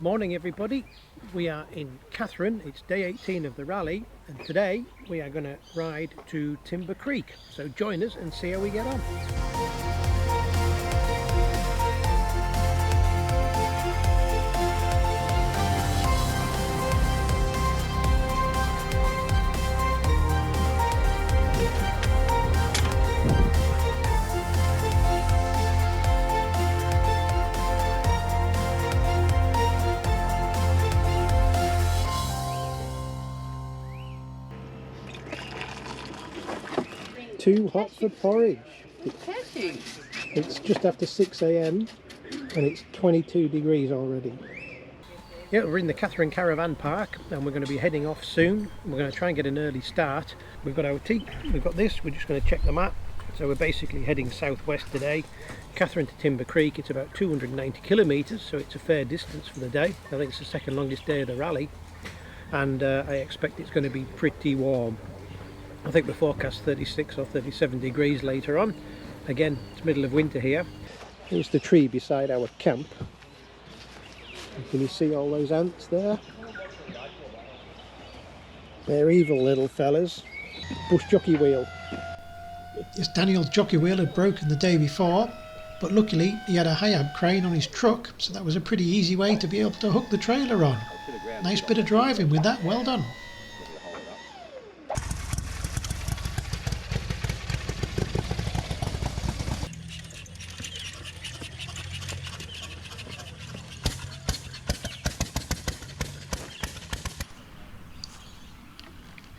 Morning everybody, we are in Katherine. It's day 18 of the rally and today we are going to ride to Timber Creek, so join us and see how we get on. Too hot for porridge. It's just after 6 AM and it's 22 degrees already. Yeah, we're in the Katherine Caravan Park and we're going to be heading off soon. We're going to try and get an early start. We've got our tea, we've got this, we're just going to check the map. So we're basically heading southwest today. Katherine to Timber Creek, it's about 290 kilometres, so it's a fair distance for the day. I think it's the second longest day of the rally and I expect it's going to be pretty warm. I think we forecast 36 or 37 degrees later on. Again, it's middle of winter here. Here's the tree beside our camp. Can you see all those ants there? They're evil little fellas. Bush jockey wheel. Yes, Daniel's jockey wheel had broken the day before, but luckily he had a high-ab crane on his truck, so that was a pretty easy way to be able to hook the trailer on. Nice bit of driving with that, well done.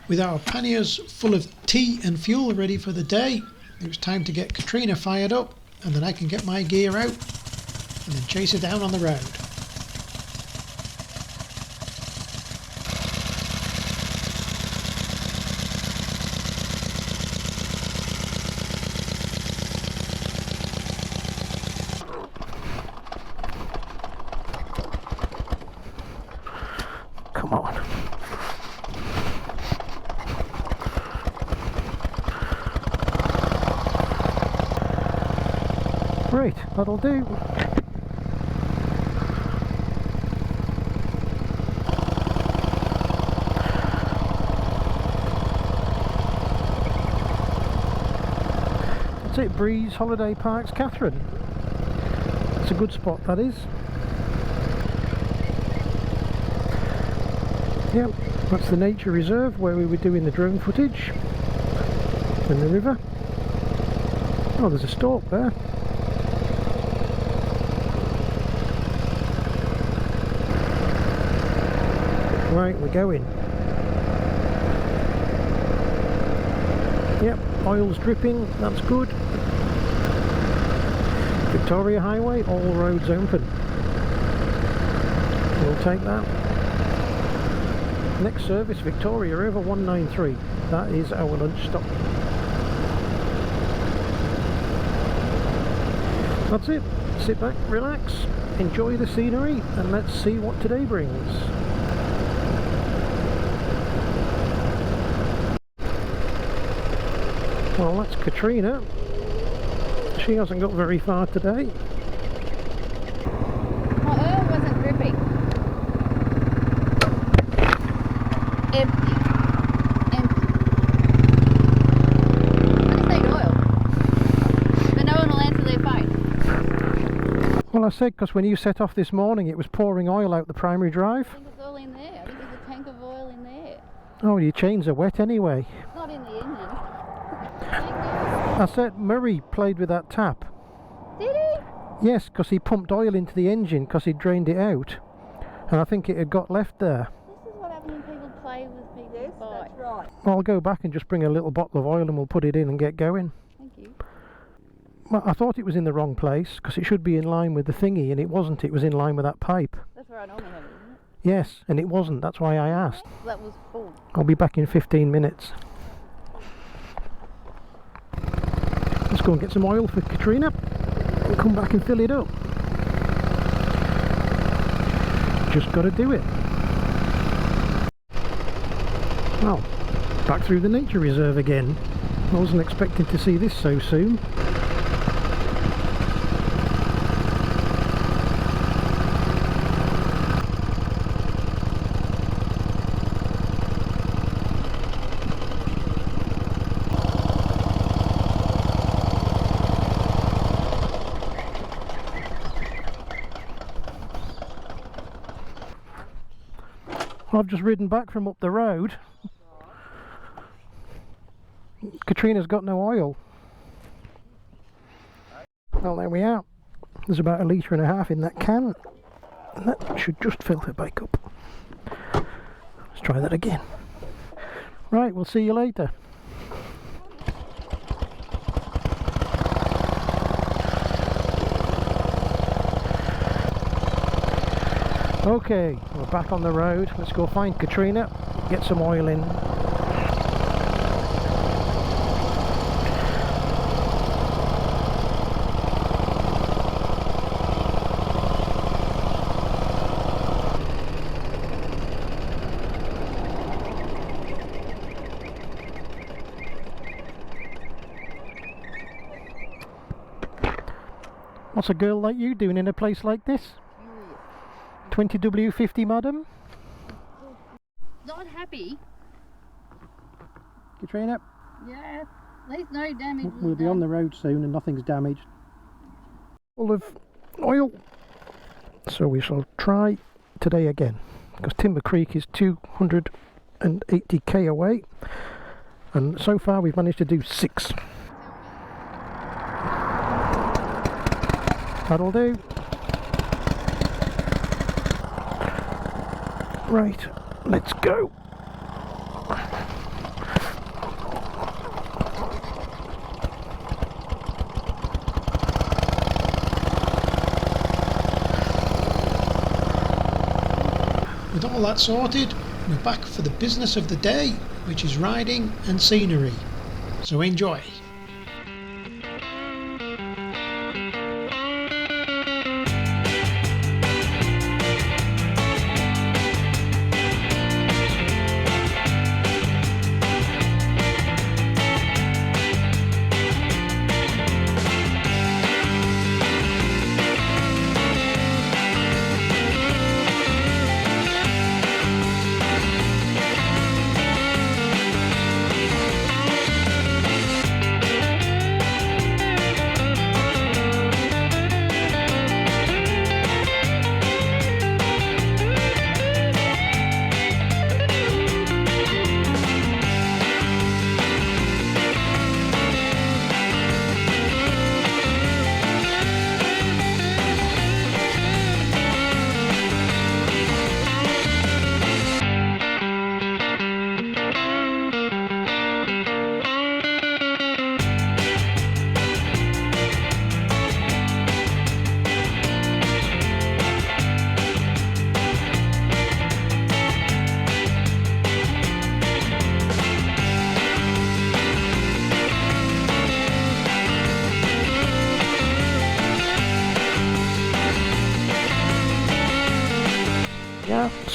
With our panniers full of tea and fuel ready for the day, it was time to get Catrina fired up, and then I can get my gear out and then chase her down on the road. Come on. Right, that'll do. That's it, Breeze Holiday Parks, Katherine. It's a good spot, that is. Yep, that's the nature reserve where we were doing the drone footage. And the river. Oh, there's a stork there. Right, we're going. Yep, oil's dripping, that's good. Victoria Highway, all roads open. We'll take that. Next service, Victoria River 193. That is our lunch stop. That's it. Sit back, relax, enjoy the scenery, and let's see what today brings. Well, that's Catrina. She hasn't got very far today. My oil wasn't dripping. Empty. I just need oil. But no one will answer their phone. Well, I said because when you set off this morning it was pouring oil out the primary drive. I think it's all in there. I think there's a tank of oil in there. Oh, your chains are wet anyway. It's not in the engine. I said Murray played with that tap. Did he? Yes, because he pumped oil into the engine because he drained it out. And I think it had got left there. This is what happens when people play with people's bikes. That's right. Well, I'll go back and just bring a little bottle of oil and we'll put it in and get going. Thank you. Well, I thought it was in the wrong place because it should be in line with the thingy and it wasn't. It was in line with that pipe. That's where I normally have it, isn't it? Yes, and it wasn't. That's why I asked. That was full. I'll be back in 15 minutes. Let's go and get some oil for Catrina and come back and fill it up. Just got to do it. Well, back through the nature reserve again. I wasn't expecting to see this so soon. I've just ridden back from up the road. Katrina's got no oil. Well, there we are. There's about 1.5 litres in that can. And that should just fill her back up. Let's try that again. Right, we'll see you later. Okay, we're back on the road. Let's go find Katrina, get some oil in. What's a girl like you doing in a place like this? 20W50, madam? Not happy. Katrina? Yeah, at least no damage. We'll be on the road soon and nothing's damaged. Full of oil. So we shall try today again. Because Timber Creek is 280k away. And so far we've managed to do 6. That'll do. Right, let's go. With all that sorted, we're back for the business of the day, which is riding and scenery. So enjoy.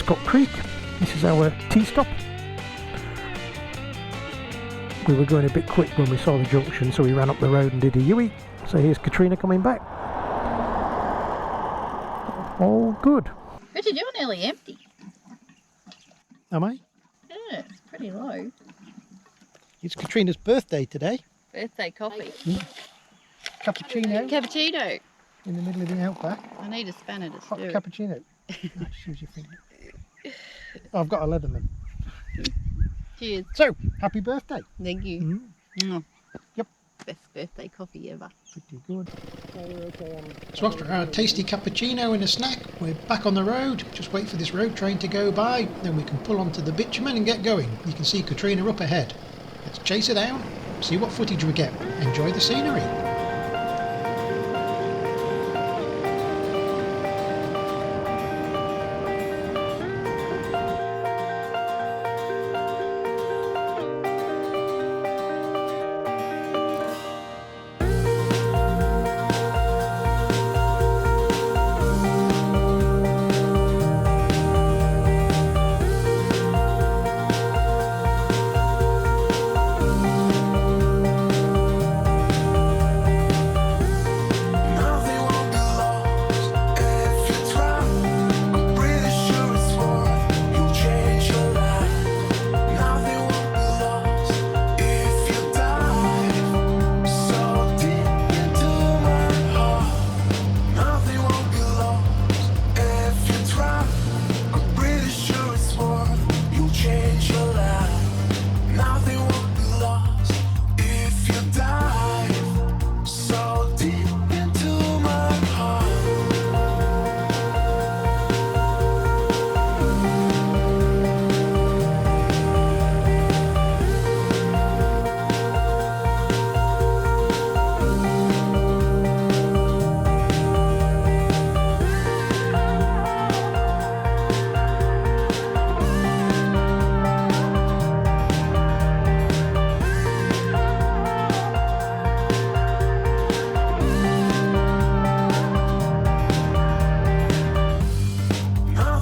Scott Creek. This is our T-stop. We were going a bit quick when we saw the junction, so we ran up the road and did a U-E. So here's Katrina coming back. All good. Richard, you're nearly empty. Am I? Yeah, it's pretty low. It's Katrina's birthday today. Birthday coffee. Cappuccino Cappuccino. in the middle of the outback. I need a spanner to Hot stir it. cappuccino. Use your finger. Oh, I've got a Leatherman. Cheers. So, happy birthday. Thank you. Mm. Yep. Best birthday coffee ever. Pretty good. So after our tasty cappuccino and a snack, we're back on the road. Just wait for this road train to go by, then we can pull onto the bitumen and get going. You can see Katrina up ahead. Let's chase her down, see what footage we get. Enjoy the scenery.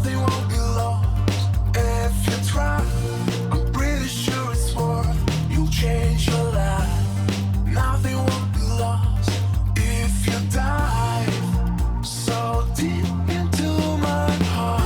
Nothing won't be lost if you try. I'm pretty sure it's worth. You'll change your life. Nothing won't be lost if you dive so deep into my heart.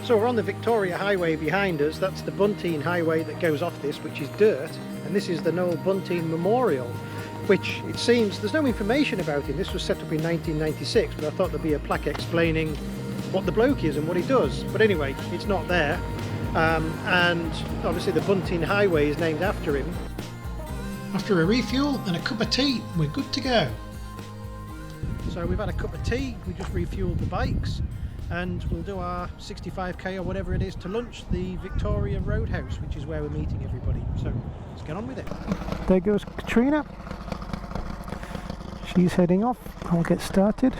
So we're on the Victoria Highway behind us. That's the Buntine Highway that goes off this, which is dirt, and this is the Noel Buntine Memorial, which it seems there's no information about it. This was set up in 1996, but I thought there'd be a plaque explaining what the bloke is and what he does. But anyway, it's not there. And obviously the Buntine Highway is named after him. After a refuel and a cup of tea, we're good to go. So we've had a cup of tea, we just refueled the bikes, and we'll do our 65k or whatever it is to lunch, the Victoria Roadhouse, which is where we're meeting everybody. So let's get on with it. There goes Catrina. She's heading off. I'll get started.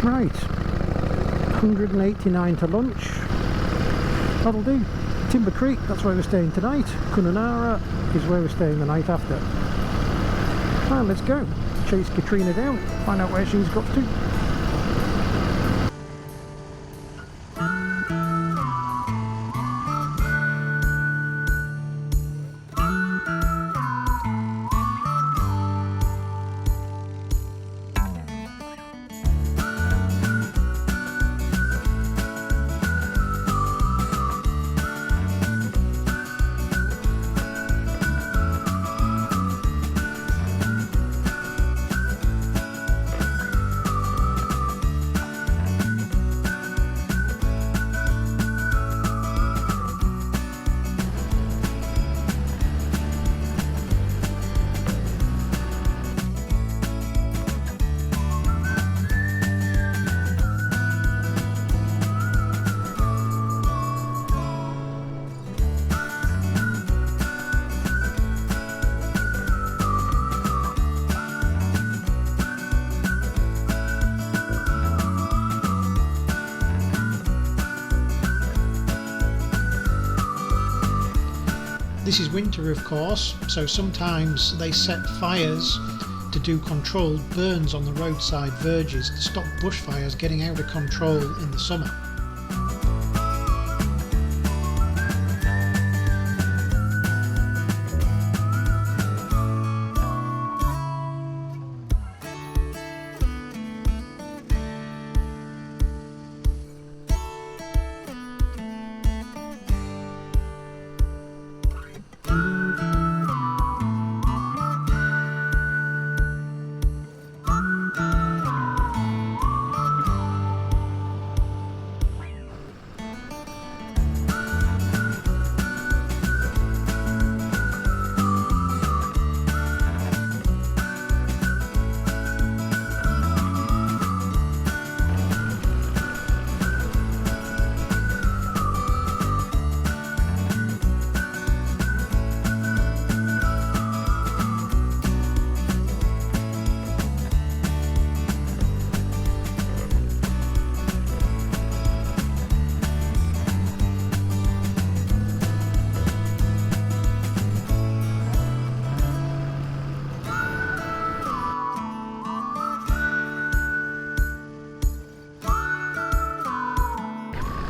Right, 189 to lunch. That'll do. Timber Creek, that's where we're staying tonight. Kununurra is where we're staying the night after. And let's go. Chase Catrina down, find out where she's got to. This is winter, of course, so sometimes they set fires to do controlled burns on the roadside verges to stop bushfires getting out of control in the summer.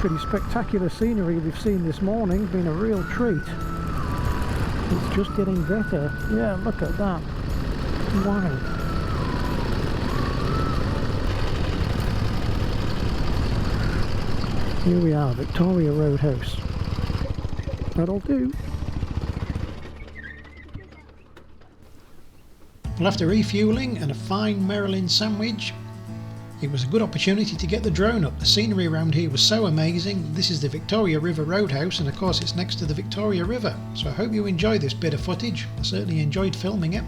Pretty spectacular scenery we've seen this morning, been a real treat. It's just getting better. Yeah, look at that. Wow. Here we are, Victoria Roadhouse. That'll do. Well, after refuelling and a fine Merralyn sandwich, it was a good opportunity to get the drone up. The scenery around here was so amazing. This is the Victoria River Roadhouse, and of course it's next to the Victoria River. So I hope you enjoy this bit of footage. I certainly enjoyed filming it.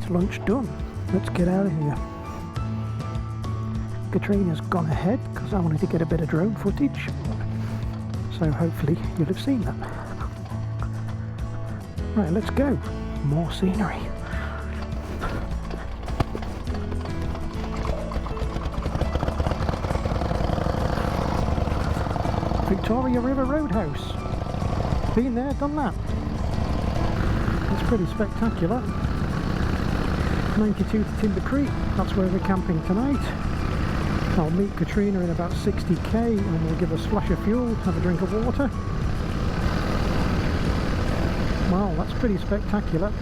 That's lunch done. Let's get out of here. Katrina's gone ahead because I wanted to get a bit of drone footage. So hopefully you'll have seen that. Right, let's go. More scenery. Victoria River Roadhouse. Been there, done that. It's pretty spectacular. 92 to Timber Creek, that's where we're camping tonight. I'll meet Catrina in about 60k and we'll give a splash of fuel, have a drink of water. Wow, that's pretty spectacular.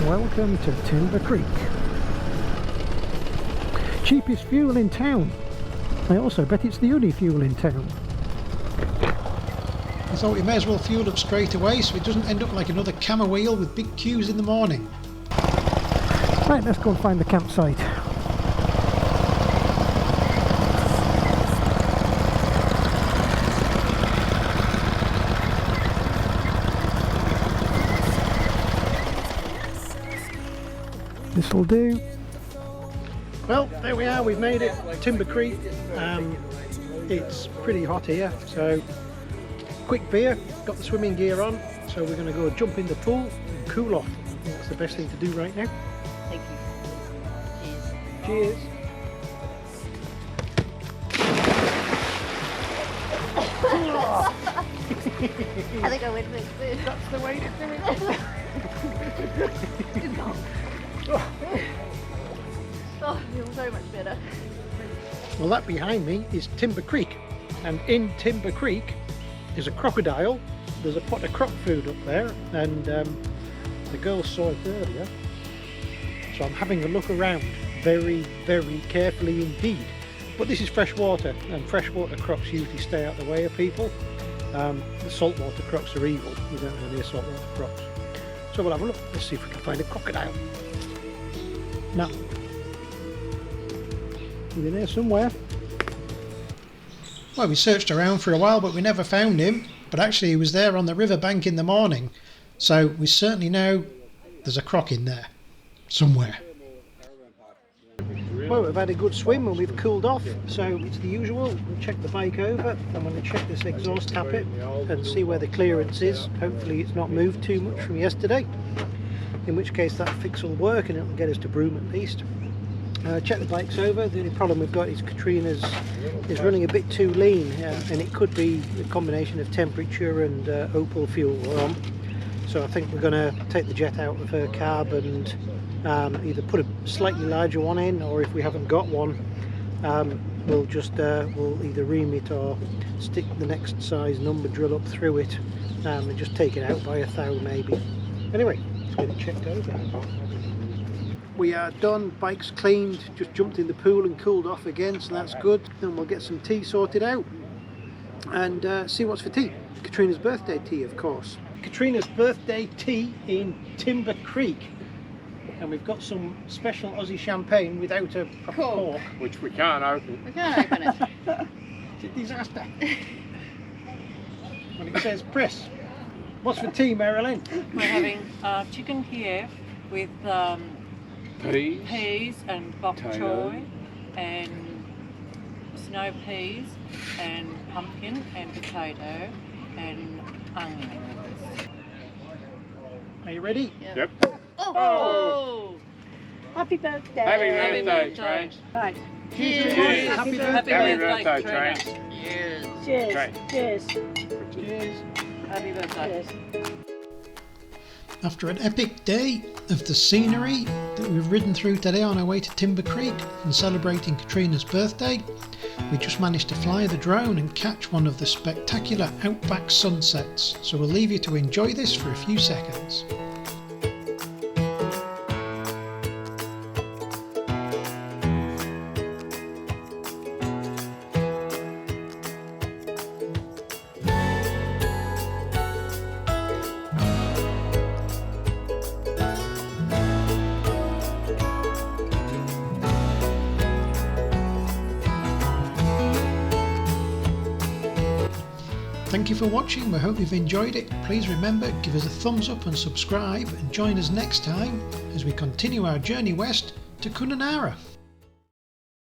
Welcome to Timber Creek. Cheapest fuel in town. I also bet it's the only fuel in town. I thought we may as well fuel up straight away so it doesn't end up like another cammer wheel with big queues in the morning. Right, let's go and find the campsite. This'll do. Well, there we are, we've made it. Timber Creek. It's pretty hot here, so quick beer, got the swimming gear on, so we're going to go jump in the pool and cool off. I think that's the best thing to do right now. Thank you. Cheers. Cheers. I think I went with food. That's the way to do it. Oh, it feels so much better. Well, that behind me is Timber Creek, and in Timber Creek is a crocodile. There's a pot of croc food up there, and the girls saw it earlier, so I'm having a look around very, very carefully indeed. But this is fresh water, and freshwater crocs usually stay out the way of people. The saltwater crocs are evil. You don't know they're saltwater crocs. So we'll have a look. Let's see if we can find a crocodile. Now, he's in there somewhere. Well, we searched around for a while but we never found him, but actually he was there on the riverbank in the morning, so we certainly know there's a croc in there somewhere. Well, we've had a good swim and we've cooled off, so it's the usual. We'll check the bike over. I'm going to check this exhaust tappet and see where the clearance is. Hopefully it's not moved too much from yesterday, in which case that fix will work and it'll get us to Broome at least. Check the bikes over. The only problem we've got is Catrina's is running a bit too lean, and it could be a combination of temperature and Opal fuel we're on. So I think we're going to take the jet out of her carb and either put a slightly larger one in, or if we haven't got one, we'll just we'll either ream it or stick the next size number drill up through it and just take it out by a thou maybe. Anyway, let's get it checked over. We are done, bike's cleaned, just jumped in the pool and cooled off again, so that's good. Then we'll get some tea sorted out and see what's for tea. Katrina's birthday tea, of course. Katrina's birthday tea in Timber Creek. And we've got some special Aussie champagne without a proper cork. Which we can't open. We can't open it. It's a disaster. When it says press. What's for tea, Merralyn? We're having chicken Kiev with peas and bok choy and snow peas and pumpkin and potato and onions. Are you ready? Yep. Oh! Happy birthday. Happy birthday, Train. Right. Cheers! Cheers. Happy Happy birthday, Train. Train. Cheers! Cheers. Train. Cheers. Cheers. Happy birthday. Cheers. After an epic day of the scenery that we've ridden through today on our way to Timber Creek and celebrating Katrina's birthday, we just managed to fly the drone and catch one of the spectacular outback sunsets, so we'll leave you to enjoy this for a few seconds. Thank you for watching, we hope you've enjoyed it. Please remember, give us a thumbs up and subscribe, and join us next time as we continue our journey west to Kununurra.